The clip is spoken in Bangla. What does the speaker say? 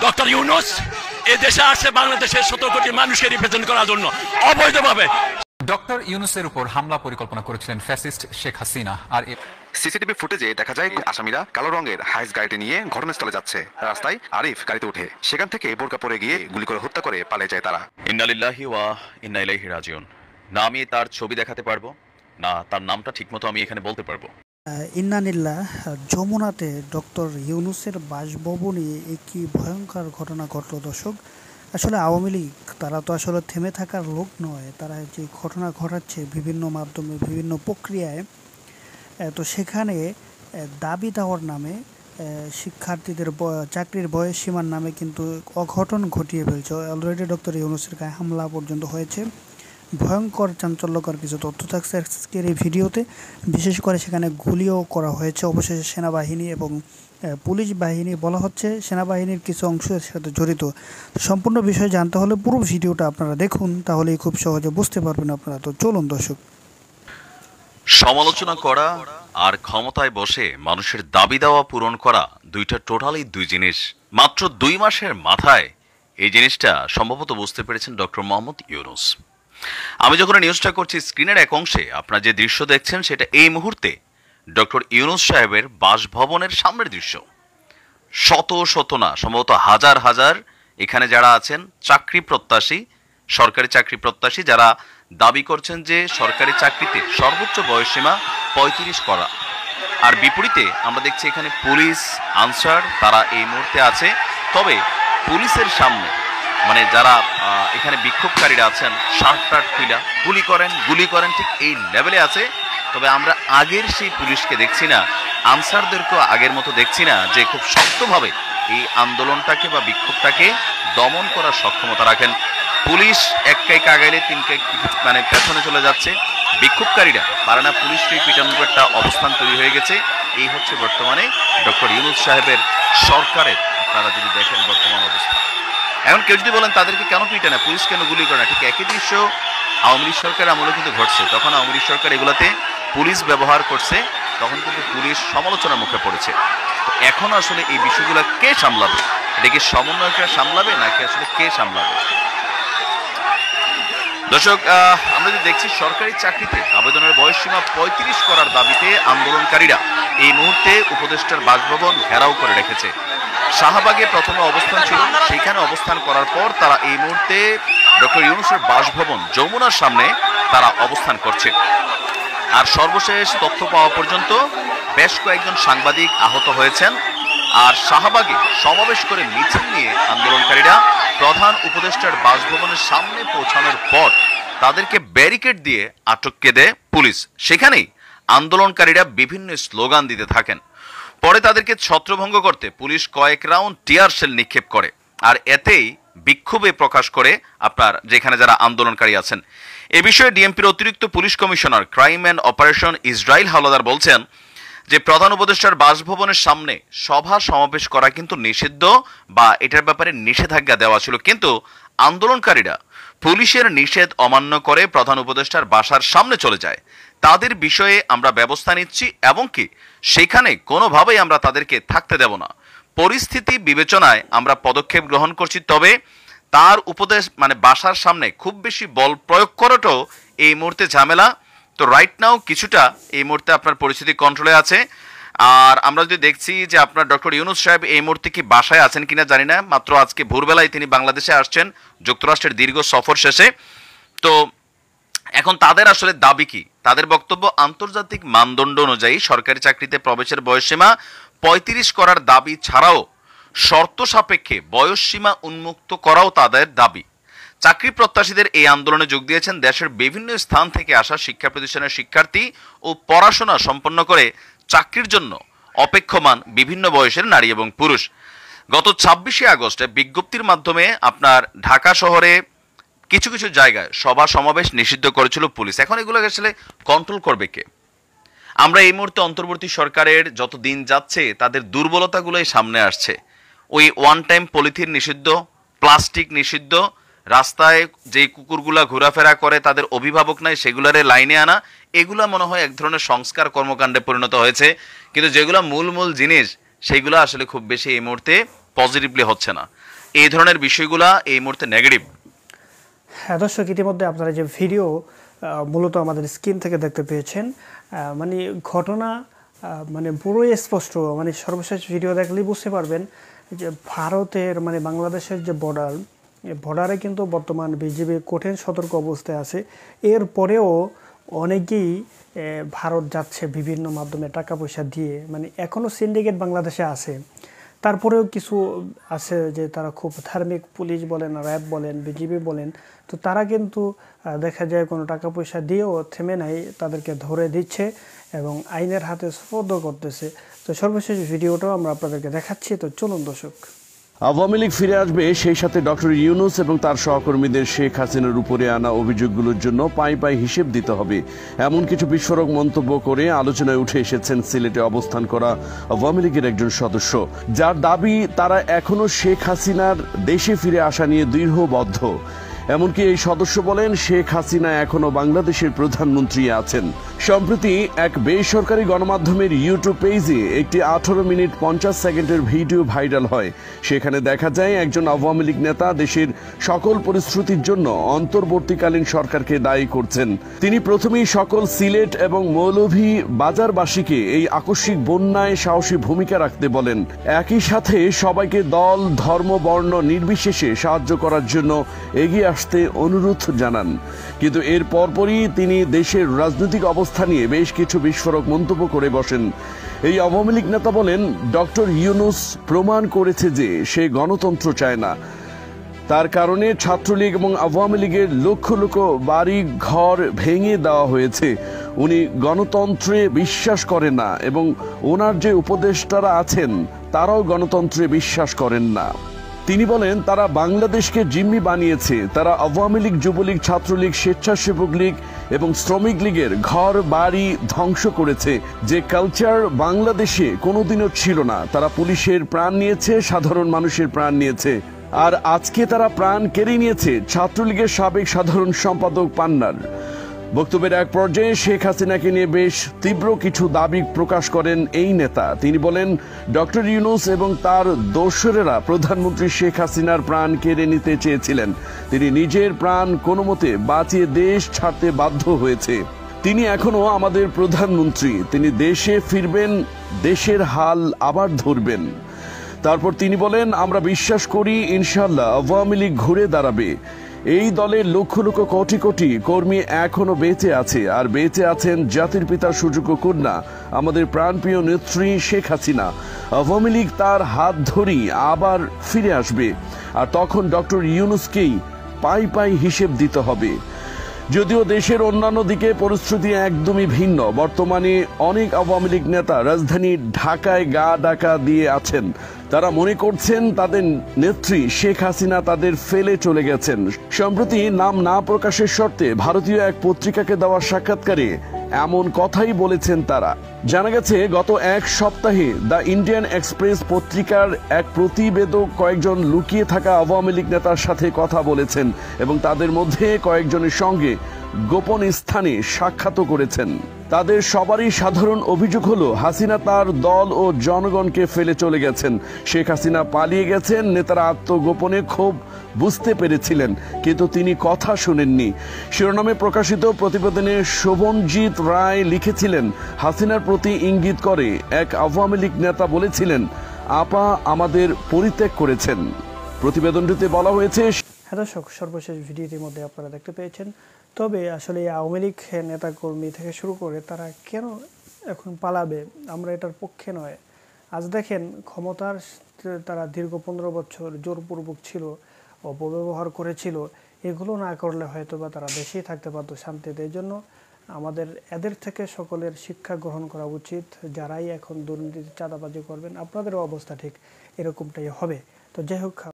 ডক্টর ইউনূস এ দেশে আসছে বাংলাদেশের 17 কোটি মানুষকে রিপ্রেজেন্ট করার জন্য অবৈধভাবে। ডক্টর ইউনূসের উপর হামলা পরিকল্পনা করেছিলেন ফ্যাসিস্ট শেখ হাসিনা। আর সিসিটিভি ফুটেজে দেখা যায় আসামিরা কালো রঙের হাইস গাড়িটি নিয়ে ঘটনাস্থলে যাচ্ছে। রাস্তায় আরিফ গাড়িতে উঠে সেখান থেকে বোরকা পরে গিয়ে গুলি করে হত্যা করে পালিয়ে যায় তারা। ইন্না লিল্লাহি ওয়া ইন্না ইলাইহি রাজিউন। না আমি তার ছবি দেখাতে পারবো, না তার নামটা ঠিকমতো আমি এখানে বলতে পারবো। ইন্নানিল্লাহ। যমুনাতে ডক্টর ইউনূসের বাসভবনে একটি ভয়ঙ্কর ঘটনা ঘটল দর্শক। আসলে আওয়ামী লীগ তারা তো আসলে থেমে থাকার লোক নয়, তারা যে ঘটনা ঘটাচ্ছে বিভিন্ন মাধ্যমে বিভিন্ন প্রক্রিয়ায়, তো সেখানে দাবি দেওয়ার নামে শিক্ষার্থীদের চাকরির বয়স সীমার নামে কিন্তু অঘটন ঘটিয়ে ফেলছে। অলরেডি ডক্টর ইউনূসের গায়ে হামলা পর্যন্ত হয়েছে। ভয়ঙ্কর চাঞ্চল্যকর কিছু তথ্য থাকছে আজকের এই ভিডিওতে। বিশেষ করে সেখানে গুলিও করা হয়েছে অবশেষে সেনাবাহিনী এবং পুলিশ বাহিনী। বলা হচ্ছে সেনাবাহিনীর কিছু অংশ এর সাথে জড়িত। সম্পূর্ণ বিষয় জানতে হলে পুরো ভিডিওটা আপনারা দেখুন, তাহলেই খুব সহজে বুঝতে পারবেন আপনারা। তো চলুন দর্শক। সমালোচনা করা আর ক্ষমতায় বসে মানুষের দাবি দেওয়া পূরণ করা দুইটা টোটালি দুই জিনিস। মাত্র 2 মাসের মাথায় এই জিনিসটা সম্ভবত বুঝতে পেরেছেন ডক্টর মোহাম্মদ ইউনূস। আমি যখন নিউজটা করছি স্ক্রিনের এক অংশে আপনারা যে দৃশ্য দেখছেন সেটা এই মুহূর্তে ডক্টর ইউনূস সাহেবের বাসভবনের সামনের দৃশ্য। শত শত না সম্ভবত হাজার হাজার এখানে যারা আছেন চাকরি প্রত্যাশী, সরকারি চাকরি প্রত্যাশী, যারা দাবি করছেন যে সরকারি চাকরিতে সর্বোচ্চ বয়সসীমা 35 করা। আর বিপরীতে আমরা দেখছি এখানে পুলিশ আনসার তারা এই মুহূর্তে আছে। তবে পুলিশের সামনে মানে যারা এখানে বিক্ষোভকারীরা আছেন শার্ট টার্ট খুইলা গুলি করেন ঠিক এই লেভেলে আছে। তবে আমরা আগের সেই পুলিশকে দেখছি না, আনসারদেরকেও আগের মতো দেখছি না যে খুব শক্তভাবে এই আন্দোলনটাকে বা বিক্ষোভটাকে দমন করার সক্ষমতা রাখেন। পুলিশ এক কাইক আগাইলে 3 কাইক মানে পেছনে চলে যাচ্ছে। বিক্ষোভকারীরা পারে না পুলিশকে পিটানোর একটা অবস্থান তৈরি হয়ে গেছে। এই হচ্ছে বর্তমানে ডক্টর ইউনূস সাহেবের সরকারের আপনারা যদি দেখেন বর্তমান অবস্থা। এখন কেউ যদি বলেন তাদেরকে কেন পিটে না, পুলিশ কেন গুলি করে না, ঠিক একই দৃশ্য আওয়ামী লীগ সরকার আমলে কিন্তু ঘটছে। তখন আওয়ামী লীগ সরকার এগুলাতে পুলিশ ব্যবহার করছে, তখন কিন্তু পুলিশ সমালোচনার মুখে পড়েছে। তো এখন আসলে এই বিষয়গুলো কে সামলাবে? এটা কি সমন্বয়করা সামলাবে নাকি আসলে কে সামলাবে? দর্শক, আমরা যদি দেখছি সরকারি চাকরিতে আবেদনের বয়সসীমা 35 করার দাবিতে আন্দোলনকারীরা এই মুহূর্তে উপদেষ্টার বাসভবন ঘেরাও করে রেখেছে। শাহবাগে প্রথমে অবস্থান ছিল, সেখানে অবস্থান করার পর তারা এই মুহূর্তে ডক্টর ইউনূসের বাসভবন যমুনার সামনে তারা অবস্থান করছে। আর সর্বশেষ তথ্য পাওয়া পর্যন্ত বেশ কয়েকজন সাংবাদিক আহত হয়েছেন। আর শাহবাগে সমাবেশ করে মিছিল নিয়ে আন্দোলনকারীরা প্রধান উপদেষ্টার বাসভবনের সামনে পৌঁছানোর পর তাদেরকে ব্যারিকেড দিয়ে আটকে দেয় পুলিশ। সেখানেই আন্দোলনকারীরা বিভিন্ন স্লোগান দিতে থাকেন। পরে তাদেরকে ছত্রভঙ্গ করতে পুলিশ কয়েক রাউন্ড টিয়ার শেল নিক্ষেপ করে। আর এতেই বিক্ষোভে প্রকাশ করে আপনার যেখানে যারা আন্দোলনকারী আছেন। এ বিষয়ে ডিএমপির অতিরিক্ত police commissioner crime and operation Israil Howlader বলছেন যে প্রধান উপদেষ্টার বাসভবনের সামনে সভা সমাবেশ করা কিন্তু নিষিদ্ধ বা এটার ব্যাপারে নিষেধাজ্ঞা দেওয়া ছিল, কিন্তু আন্দোলনকারীরা পুলিশের নিষেধ অমান্য করে প্রধান উপদেষ্টার বাসার সামনে চলে যায়। তাদের বিষয়ে আমরা ব্যবস্থা নিচ্ছি এবং কি সেখানে কোনোভাবেই আমরা তাদেরকে থাকতে দেব না। পরিস্থিতি বিবেচনায় আমরা পদক্ষেপ গ্রহণ করছি। তবে তার উপদেশ মানে বাসার সামনে খুব বেশি বল প্রয়োগ করাটাও এই মুহূর্তে ঝামেলা। তো রাইট নাও কিছুটা এই মুহূর্তে আপনার পরিস্থিতি কন্ট্রোলে আছে। আর আমরা যদি দেখছি যে আপনার ডক্টর ইউনূস সাহেব এই মুহূর্তে কি বাসায় আছেন কিনা জানি না, মাত্র আজকে ভোরবেলায় তিনি বাংলাদেশে আসছেন যুক্তরাষ্ট্রের দীর্ঘ সফর শেষে। তো এখন তাদের আসলে দাবি কি? তাদের বক্তব্য আন্তর্জাতিক মানদণ্ড অনুযায়ী সরকারি চাকরিতে প্রবেশের বয়সসীমা 35 করার দাবি ছাড়াও শর্ত সাপেক্ষে বয়সসীমা উন্মুক্ত করাও তাদের দাবি। চাকরি প্রত্যাশীদের এই আন্দোলনে যোগ দিয়েছেন দেশের বিভিন্ন স্থান থেকে আসা শিক্ষা প্রতিষ্ঠানের শিক্ষার্থী ও পড়াশোনা সম্পন্ন করে চাকরির জন্য অপেক্ষমান বিভিন্ন বয়সের নারী এবং পুরুষ। গত 26শে আগস্টে বিজ্ঞপ্তির মাধ্যমে আপনার ঢাকা শহরে কিছু কিছু জায়গায় সভা সমাবেশ নিষিদ্ধ করেছিল পুলিশ। এখন এগুলোকে আসলে কন্ট্রোল করবে কে? আমরা এই মুহূর্তে অন্তর্বর্তী সরকারের যত দিন যাচ্ছে তাদের দুর্বলতাগুলোই সামনে আসছে। ওই ওয়ান টাইম পলিথিন নিষিদ্ধ, প্লাস্টিক নিষিদ্ধ, রাস্তায় যে কুকুরগুলা ঘোরাফেরা করে তাদের অভিভাবক নাই সেগুলারে লাইনে আনা, এগুলা মনে হয় এক ধরনের সংস্কার কর্মকাণ্ডে পরিণত হয়েছে। কিন্তু যেগুলো মূল জিনিস সেগুলো আসলে খুব বেশি এই মুহূর্তে পজিটিভলি হচ্ছে না। এই ধরনের বিষয়গুলা এই মুহূর্তে নেগেটিভ। হ্যাঁ দর্শক, ইতিমধ্যে আপনারা যে ভিডিও মূলত আমাদের স্ক্রিন থেকে দেখতে পেয়েছেন, মানে ঘটনা মানে পুরোই স্পষ্ট, মানে সর্বশেষ ভিডিও দেখলেই বুঝতে পারবেন যে ভারতের মানে বাংলাদেশের যে বর্ডার, বর্ডারে কিন্তু বর্তমান বিজিবি কঠিন সতর্ক অবস্থায় আছে। এরপরেও অনেকেই ভারত যাচ্ছে বিভিন্ন মাধ্যমে টাকা পয়সা দিয়ে, মানে এখনও সিন্ডিকেট বাংলাদেশে আছে। তারপরেও কিছু আছে যে তারা খুব ধার্মিক, পুলিশ বলেন, র্যাব বলেন, বিজিবি বলেন, তো তারা কিন্তু দেখা যায় কোনো টাকা পয়সা দিয়েও থেমে নাই, তাদেরকে ধরে দিচ্ছে এবং আইনের হাতে সোপর্দ করতেছে। তো সর্বশেষ ভিডিওটাও আমরা আপনাদেরকে দেখাচ্ছি, তো চলুন দর্শক। আওয়ামী লীগ ফিরে আসবে, সেই সাথে ডক্টর ইউনূস এবং তার সহকর্মীদের শেখ হাসিনার উপরে আনা অভিযোগগুলোর জন্য পাই হিসেব দিতে হবে, এমন কিছু বিস্ফোরক মন্তব্য করে আলোচনায় উঠে এসেছেন সিলেটে অবস্থান করা আওয়ামী লীগের একজন সদস্য, যার দাবি তারা এখনো শেখ হাসিনার দেশে ফিরে আসা নিয়ে দৃঢ়বদ্ধ। এমনকি এই সদস্য বলেন শেখ হাসিনা এখনো বাংলাদেশের প্রধানমন্ত্রী আছেন। সম্প্রতি এক বেসরকারি গণমাধ্যমের ইউটিউব পেজে একটি 18 মিনিট 50 সেকেন্ডের ভিডিও ভাইরাল হয়। সেখানে দেখা যায় একজন আওয়ামী লীগ নেতা দেশের সকল পরিস্থিতির জন্য অন্তর্বর্তীকালীন সরকারকে দায়ী করছেন। তিনি প্রথমেই সকল সিলেট এবং মৌলভী বাজারবাসীকে এই আকস্মিক বন্যায় সাহসী ভূমিকা রাখতে বলেন। একই সাথে সবাইকে দল, ধর্ম, বর্ণ নির্বিশেষে সাহায্য করার জন্য এগিয়ে আসতে অনুরোধ জানান। কিন্তু এর পরপরই তিনি দেশের রাজনৈতিক অবস্থা নিয়ে বেশ কিছু বিস্ফোরক মন্তব্য করে বসেন। এই আওয়ামী লীগ নেতা বলেন, ডক্টর ইউনূস প্রমাণ করেছে যে সে গণতন্ত্র চায় না। তার কারণে ছাত্রলীগ এবং আওয়ামী লীগের লক্ষ লক্ষ বাড়ি ঘর ভেঙে দেওয়া হয়েছে। উনি গণতন্ত্রে বিশ্বাস করেন না এবং ওনার যে উপদেষ্টারা আছেন তারাও গণতন্ত্রে বিশ্বাস করেন না। তিনি বলেন, তারা বাংলাদেশকে জিম্মি বানিয়েছে। তারা আওয়ামী লীগ, যুবলীগ, ছাত্রলীগ, স্বেচ্ছাসেবক লীগ এবং শ্রমিক লীগের ঘর বাড়ি ধ্বংস করেছে, যে কালচার বাংলাদেশে কোনোদিনও ছিল না। তারা পুলিশের প্রাণ নিয়েছে, সাধারণ মানুষের প্রাণ নিয়েছে, আর আজকে তারা প্রাণ কেড়ে নিয়েছে ছাত্রলীগের সাবেক সাধারণ সম্পাদক পান্নার। বক্তব্যের এক পর্যায়ে শেখ হাসিনাকে নিয়ে বেশ তীব্র কিছু দাবি প্রকাশ করেন এই নেতা। তিনি বলেন, ডক্টর ইউনূস এবং তার দোসরেরা প্রধানমন্ত্রী শেখ হাসিনার প্রাণ কেড়ে নিতে চেয়েছিলেন। তিনি নিজের প্রাণ কোনো মতে বাঁচিয়ে দেশ ছাড়তে বাধ্য হয়েছে। তিনি এখনো আমাদের প্রধানমন্ত্রী। তিনি দেশে ফিরবেন, দেশের হাল আবার ধরবেন। তারপর তিনি বলেন, আমরা বিশ্বাস করি ইনশাআল্লাহ আওয়ামী লীগ ঘুরে দাঁড়াবে। এই দলের লক্ষ লক্ষ কোটি কোটি কর্মী এখনো বেঁচে আছে, আর বেঁচে আছেন জাতির পিতার সুযোগ্য কন্যা আমাদের প্রাণপ্রিয় নেত্রী শেখ হাসিনা। আওয়ামী লীগ তার হাত ধরেই আবার ফিরে আসবে, আর তখন ডক্টর ইউনূসকেই পাই হিসেব দিতে হবে। যদিও দেশের অন্যান্য দিকে পরিস্থিতি একদমই ভিন্ন। বর্তমানে অনেক আওয়ামী লীগ নেতা রাজধানী ঢাকায় গা ডাকা দিয়ে আছেন। তারা মনে করছেন তাদের নেত্রী শেখ হাসিনা তাদের ফেলে চলে গেছেন। সম্প্রতি নাম না প্রকাশের শর্তে ভারতীয় এক পত্রিকাকে দেওয়া সাক্ষাৎকারে এমন কথাই বলেছেন তারা। জানা গেছে, গত এক সপ্তাহে দ্য ইন্ডিয়ান এক্সপ্রেস পত্রিকার এক প্রতিবেদক কয়েকজন লুকিয়ে থাকা আওয়ামী লীগ নেতার সাথে কথা বলেছেন এবং তাদের মধ্যে কয়েকজনের সঙ্গে গোপন স্থানে সাক্ষাৎ করেছেন। তাদের সবারই সাধারণ অভিযোগ হলো, হাসিনা তার দল ও জনগণকে ফেলে চলে গেছেন। শেখ হাসিনা পালিয়ে গেছেন। নেতারা আত্মগোপনে ক্ষোভ বুঝতে পেরেছিলেন, কিন্তু তিনি কথা শুনেননি। শিরোনামে প্রকাশিত প্রতিবেদনে শোভনজিৎ রায় লিখেছিলেন, হাসিনার প্রতি ইঙ্গিত করে এক আওয়ামী লীগ নেতা বলেছিলেন, আপা আমাদের পরিত্যাগ করেছেন। প্রতিবেদনটিতে বলা হয়েছে, হ্যাঁ দর্শক, সর্বশেষ ভিডিওটির মধ্যে আপনারা দেখতে পেয়েছেন। তবে আসলে আওয়ামী লীগ নেতাকর্মী থেকে শুরু করে তারা কেন এখন পালাবে, আমরা এটার পক্ষে নয়। আজ দেখেন, ক্ষমতার তারা দীর্ঘ 15 বছর জোরপূর্বক ছিল, অপব্যবহার করেছিল। এগুলো না করলে হয়তো বা তারা দেশেই থাকতে পারতো শান্তিতে। এই জন্য আমাদের এদের থেকে সকলের শিক্ষা গ্রহণ করা উচিত। যারাই এখন দুর্নীতি, চাঁদাবাজি করবেন, আপনাদেরও অবস্থা ঠিক এরকমটাই হবে। তো যাই হোক।